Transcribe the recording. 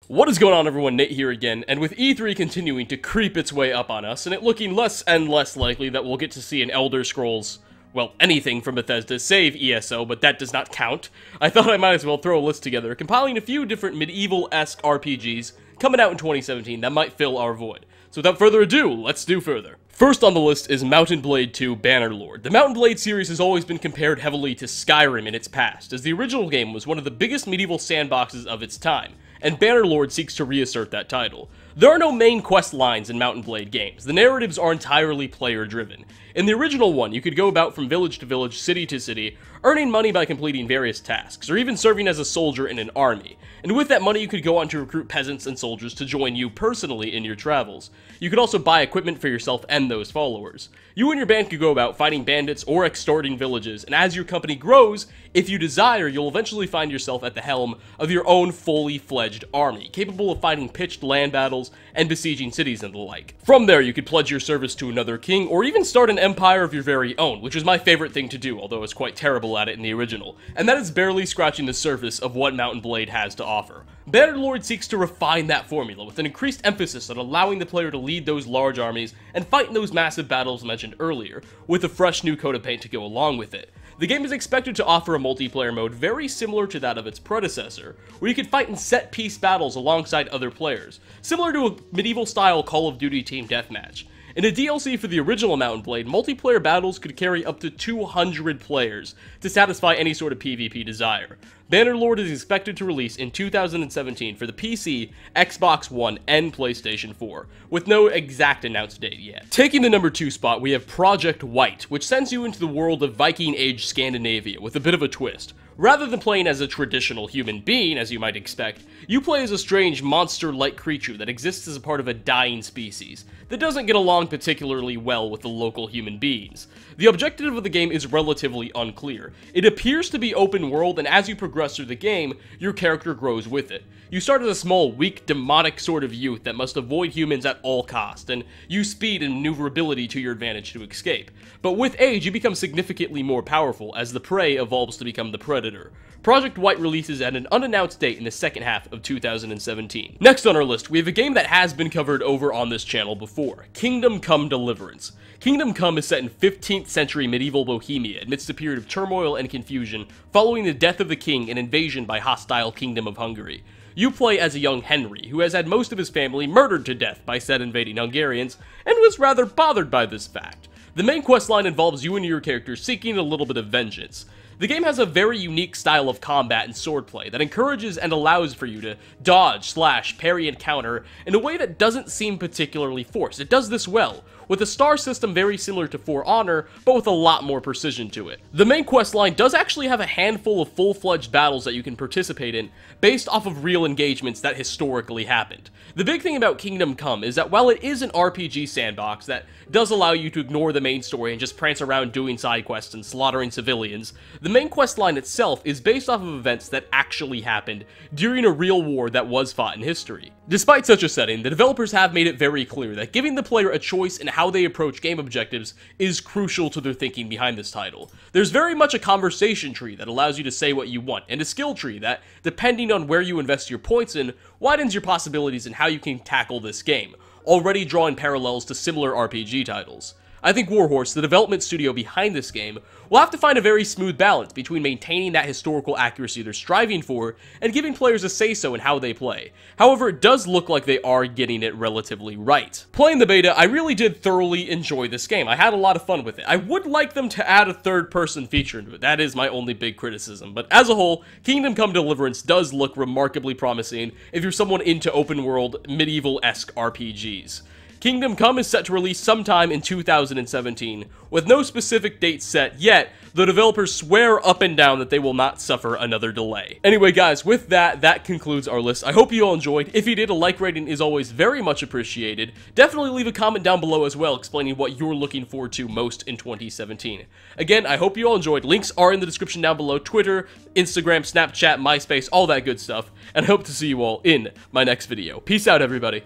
What is going on, everyone? Nate here again, and with E3 continuing to creep its way up on us, and it looking less and less likely that we'll get to see an Elder Scrolls, well, anything from Bethesda save ESO, but that does not count, I thought I might as well throw a list together, compiling a few different medieval-esque RPGs coming out in 2017 that might fill our void. So without further ado, let's do further. First on the list is Mount & Blade 2 Bannerlord. The Mount & Blade series has always been compared heavily to Skyrim in its past, as the original game was one of the biggest medieval sandboxes of its time, and Bannerlord seeks to reassert that title. There are no main quest lines in Mount & Blade games. The narratives are entirely player-driven. In the original one, you could go about from village to village, city to city, earning money by completing various tasks, or even serving as a soldier in an army. And with that money, you could go on to recruit peasants and soldiers to join you personally in your travels. You could also buy equipment for yourself and those followers. You and your band could go about fighting bandits or extorting villages, and as your company grows, if you desire, you'll eventually find yourself at the helm of your own fully fledged army, capable of fighting pitched land battles and besieging cities and the like. From there, you could pledge your service to another king, or even start an empire of your very own, which is my favorite thing to do, although I was quite terrible at it in the original, and that is barely scratching the surface of what Mount & Blade has to offer. Bannerlord seeks to refine that formula with an increased emphasis on allowing the player to lead those large armies and fight in those massive battles mentioned earlier, with a fresh new coat of paint to go along with it. The game is expected to offer a multiplayer mode very similar to that of its predecessor, where you could fight in set-piece battles alongside other players, similar to a medieval-style Call of Duty team deathmatch. In a DLC for the original Mount & Blade, multiplayer battles could carry up to 200 players to satisfy any sort of PvP desire. Bannerlord is expected to release in 2017 for the PC, Xbox One, and PlayStation 4, with no exact announced date yet. Taking the number 2 spot, we have Project White, which sends you into the world of Viking Age Scandinavia with a bit of a twist. Rather than playing as a traditional human being, as you might expect, you play as a strange monster-like creature that exists as a part of a dying species that doesn't get along particularly well with the local human beings. The objective of the game is relatively unclear. It appears to be open world, and as you progress through the game, your character grows with it. You start as a small, weak, demonic sort of youth that must avoid humans at all costs, and use speed and maneuverability to your advantage to escape. But with age, you become significantly more powerful as the prey evolves to become the predator. Project White releases at an unannounced date in the second half of 2017. Next on our list, we have a game that has been covered over on this channel before, Kingdom Come: Deliverance. Kingdom Come is set in 15th century medieval Bohemia amidst a period of turmoil and confusion following the death of the king and invasion by hostile Kingdom of Hungary. You play as a young Henry, who has had most of his family murdered to death by said invading Hungarians, and was rather bothered by this fact. The main questline involves you and your character seeking a little bit of vengeance. The game has a very unique style of combat and swordplay that encourages and allows for you to dodge, slash, parry, and counter in a way that doesn't seem particularly forced. It does this well, with a star system very similar to For Honor, but with a lot more precision to it. The main questline does actually have a handful of full-fledged battles that you can participate in, based off of real engagements that historically happened. The big thing about Kingdom Come is that while it is an RPG sandbox that does allow you to ignore the main story and just prance around doing side quests and slaughtering civilians, the main questline itself is based off of events that actually happened during a real war that was fought in history. Despite such a setting, the developers have made it very clear that giving the player a choice in how they approach game objectives is crucial to their thinking behind this title. There's very much a conversation tree that allows you to say what you want, and a skill tree that, depending on where you invest your points in, widens your possibilities in how you can tackle this game, already drawing parallels to similar RPG titles. I think Warhorse, the development studio behind this game, will have to find a very smooth balance between maintaining that historical accuracy they're striving for and giving players a say-so in how they play. However, it does look like they are getting it relatively right. Playing the beta, I really did thoroughly enjoy this game. I had a lot of fun with it. I would like them to add a third-person feature into it. That is my only big criticism. But as a whole, Kingdom Come: Deliverance does look remarkably promising if you're someone into open-world, medieval-esque RPGs. Kingdom Come is set to release sometime in 2017, with no specific date set yet, though developers swear up and down that they will not suffer another delay. Anyway guys, with that concludes our list. I hope you all enjoyed. If you did, a like rating is always very much appreciated. Definitely leave a comment down below as well explaining what you're looking forward to most in 2017. Again, I hope you all enjoyed. Links are in the description down below: Twitter, Instagram, Snapchat, MySpace, all that good stuff, and I hope to see you all in my next video. Peace out, everybody.